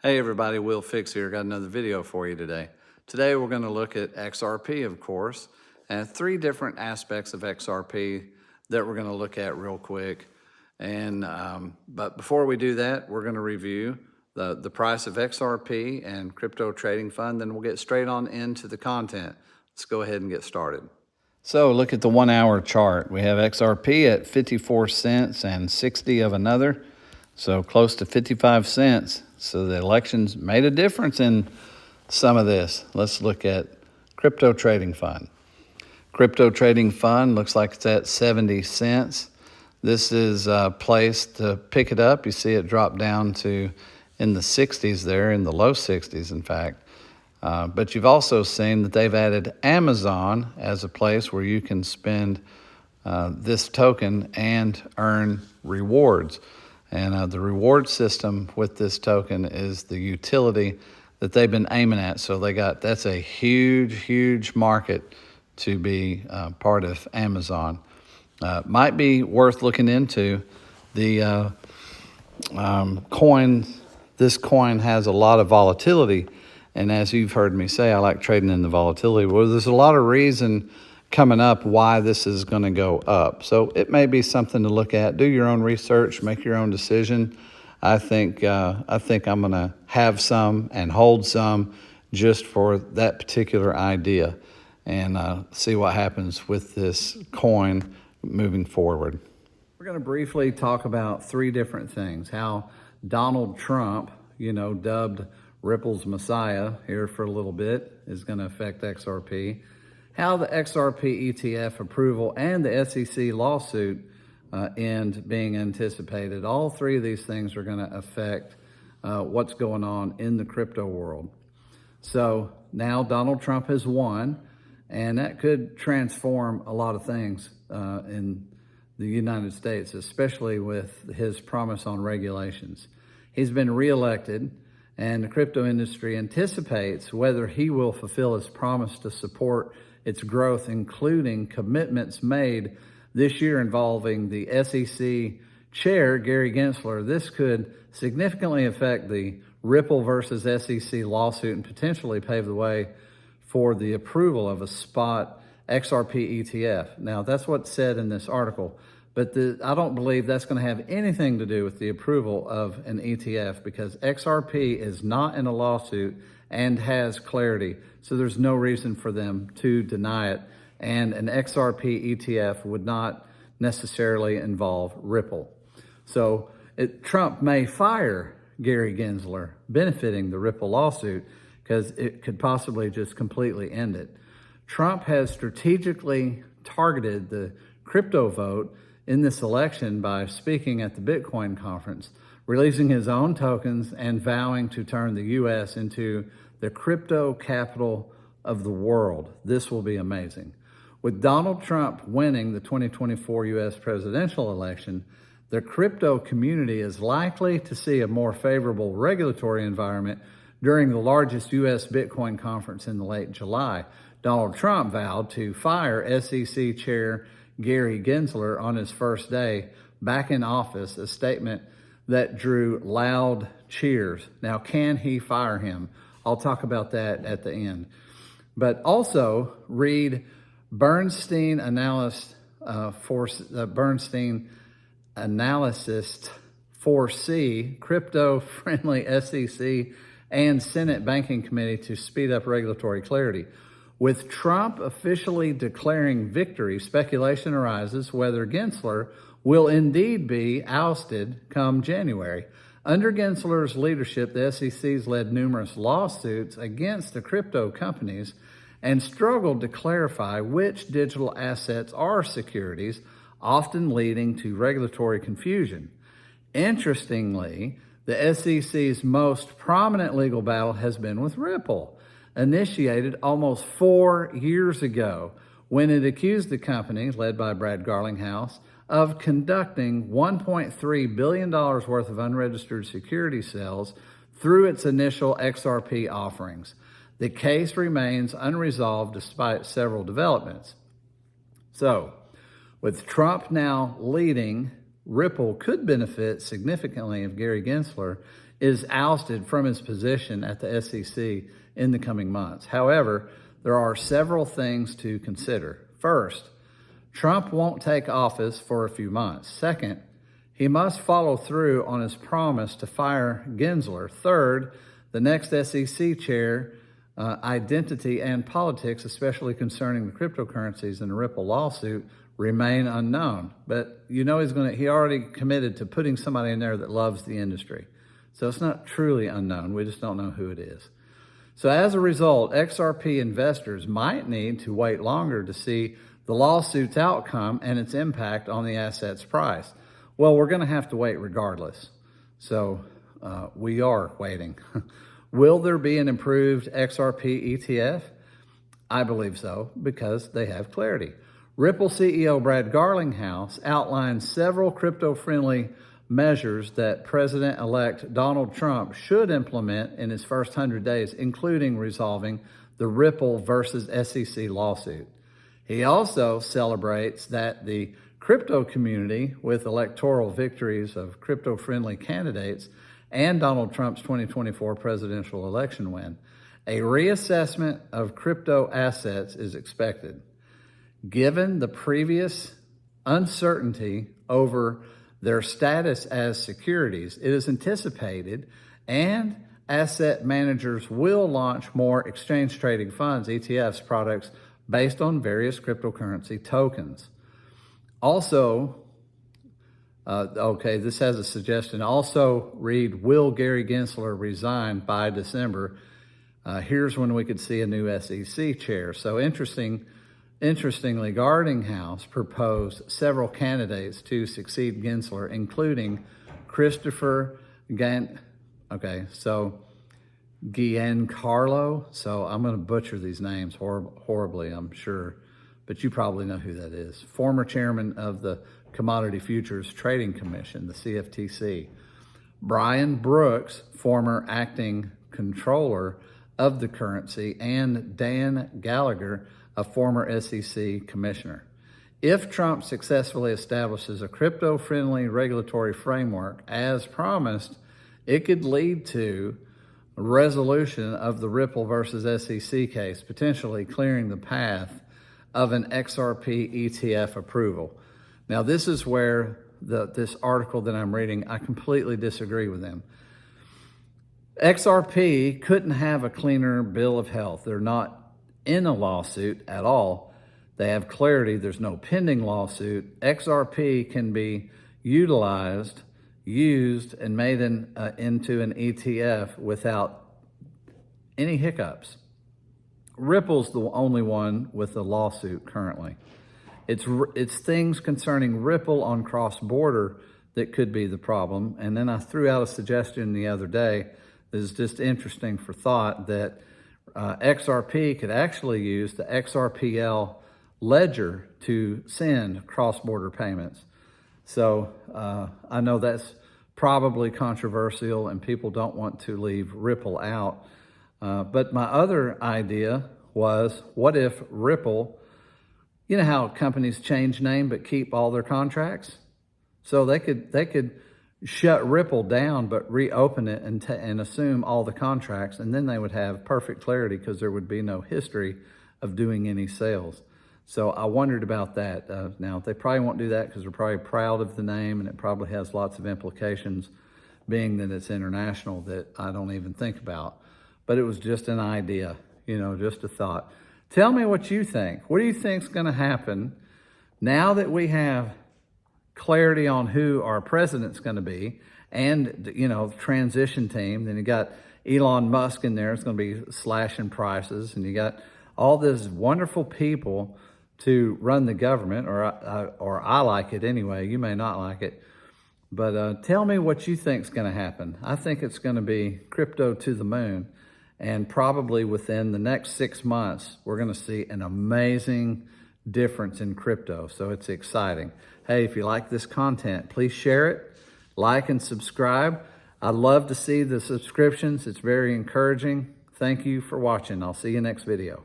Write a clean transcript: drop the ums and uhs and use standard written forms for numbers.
Hey everybody, Will Fix here. Got another video for you today. Today we're going to look at XRP, of course, and three different aspects of XRP that we're going to look at real quick. But before we do that, we're going to review the price of XRP and crypto trading fund. Then we'll get straight on into the content. Let's go ahead and get started. So look at the 1 hour chart. We have XRP at 54 cents and 60 of another. So close to 55 cents. So the elections made a difference in some of this. Let's look at crypto trading fund. Crypto trading fund looks like it's at 70 cents. This is a place to pick it up. You see it drop down to in the 60s there, in the low 60s in fact. But you've also seen that they've added Amazon as a place where you can spend this token and earn rewards. And the reward system with this token is the utility that they've been aiming at. So that's a huge market to be part of Amazon. Might be worth looking into. The coin, this coin has a lot of volatility. And as you've heard me say, I like trading in the volatility. Well, there's a lot of reason coming up why this is going to go up. So it may be something to look at. Do your own research, make your own decision. I think I'm going to have some and hold some just for that particular idea and see what happens with this coin moving forward. We're going to briefly talk about three different things. How Donald Trump, dubbed Ripple's Messiah here for a little bit, is going to affect XRP. How the XRP ETF approval and the SEC lawsuit end being anticipated. All three of these things are going to affect what's going on in the crypto world. So now Donald Trump has won, and that could transform a lot of things in the United States, especially with his promise on regulations. He's been reelected, and the crypto industry anticipates whether he will fulfill his promise to support its growth, including commitments made this year involving the SEC chair, Gary Gensler. This could significantly affect the Ripple versus SEC lawsuit and potentially pave the way for the approval of a spot XRP ETF. Now, that's what's said in this article, but I don't believe that's going to have anything to do with the approval of an ETF because XRP is not in a lawsuit and has clarity. So there's no reason for them to deny it. And an XRP ETF would not necessarily involve Ripple. So Trump may fire Gary Gensler, benefiting the Ripple lawsuit because it could possibly just completely end it. Trump has strategically targeted the crypto vote in this election by speaking at the Bitcoin conference, releasing his own tokens and vowing to turn the U.S. into the crypto capital of the world. This will be amazing. With Donald Trump winning the 2024 U.S. presidential election, the crypto community is likely to see a more favorable regulatory environment during the largest U.S. Bitcoin conference in late July. Donald Trump vowed to fire SEC Chair Gary Gensler on his first day back in office, a statement that drew loud cheers. Now, can he fire him? I'll talk about that at the end. But also read Bernstein Analysis foresee crypto-friendly SEC and Senate Banking Committee to speed up regulatory clarity. With Trump officially declaring victory, speculation arises whether Gensler will indeed be ousted come January. Under Gensler's leadership, the SEC's led numerous lawsuits against the crypto companies and struggled to clarify which digital assets are securities, often leading to regulatory confusion. Interestingly, the SEC's most prominent legal battle has been with Ripple, initiated almost 4 years ago when it accused the company, led by Brad Garlinghouse, of conducting $1.3 billion worth of unregistered security sales through its initial XRP offerings. The case remains unresolved despite several developments. So, with Trump now leading Ripple could benefit significantly if Gary Gensler is ousted from his position at the SEC in the coming months. However, there are several things to consider. First, Trump won't take office for a few months. Second, he must follow through on his promise to fire Gensler. Third, the next SEC chair, identity and politics, especially concerning the cryptocurrencies and the Ripple lawsuit, remain unknown. But he already committed to putting somebody in there that loves the industry. So it's not truly unknown. We just don't know who it is. So as a result, XRP investors might need to wait longer to see the lawsuit's outcome and its impact on the asset's price. Well, we're going to have to wait regardless. So we are waiting. Will there be an improved XRP ETF? I believe so, because they have clarity. Ripple CEO Brad Garlinghouse outlined several crypto-friendly measures that President-elect Donald Trump should implement in his first 100 days, including resolving the Ripple versus SEC lawsuit. He also celebrates that the crypto community, with electoral victories of crypto-friendly candidates and Donald Trump's 2024 presidential election win, a reassessment of crypto assets is expected. Given the previous uncertainty over their status as securities, it is anticipated and asset managers will launch more exchange-traded funds, ETFs, products based on various cryptocurrency tokens. Also, this has a suggestion. Also read, will Gary Gensler resign by December? Here's when we could see a new SEC chair. So interestingly, Garlinghouse proposed several candidates to succeed Gensler, including Christopher Giancarlo. So I'm going to butcher these names horribly, I'm sure, but you probably know who that is. Former chairman of the Commodity Futures Trading Commission, the CFTC. Brian Brooks, former acting controller of the currency, and Dan Gallagher, a former SEC commissioner. If Trump successfully establishes a crypto-friendly regulatory framework as promised, it could lead to a resolution of the Ripple versus SEC case, potentially clearing the path of an XRP ETF approval. Now, this is where this article that I'm reading, I completely disagree with them. XRP couldn't have a cleaner bill of health. They're not in a lawsuit at all. They have clarity. There's no pending lawsuit. XRP can be used, and made into an ETF without any hiccups. Ripple's the only one with a lawsuit currently. It's things concerning Ripple on cross-border that could be the problem. And then I threw out a suggestion the other day that is just interesting for thought, that XRP could actually use the XRPL ledger to send cross-border payments. So I know that's probably controversial and people don't want to leave Ripple out. But my other idea was, what if Ripple, you know how companies change name but keep all their contracts? So they could shut Ripple down but reopen it and assume all the contracts, and then they would have perfect clarity because there would be no history of doing any sales. So I wondered about that. Now, they probably won't do that because they're probably proud of the name, and it probably has lots of implications, being that it's international, that I don't even think about. But it was just an idea, just a thought. Tell me what you think. What do you think is going to happen now that we have clarity on who our president's going to be, and transition team? Then you got Elon Musk in there. It's going to be slashing prices, and you got all these wonderful people to run the government, or I like it anyway. You may not like it, but tell me what you think is going to happen. I think it's going to be crypto to the moon, and probably within the next 6 months, we're going to see an amazing difference in crypto. So it's exciting. Hey, if you like this content, please share it, like and subscribe. I'd love to see the subscriptions. It's very encouraging. Thank you for watching. I'll see you next video.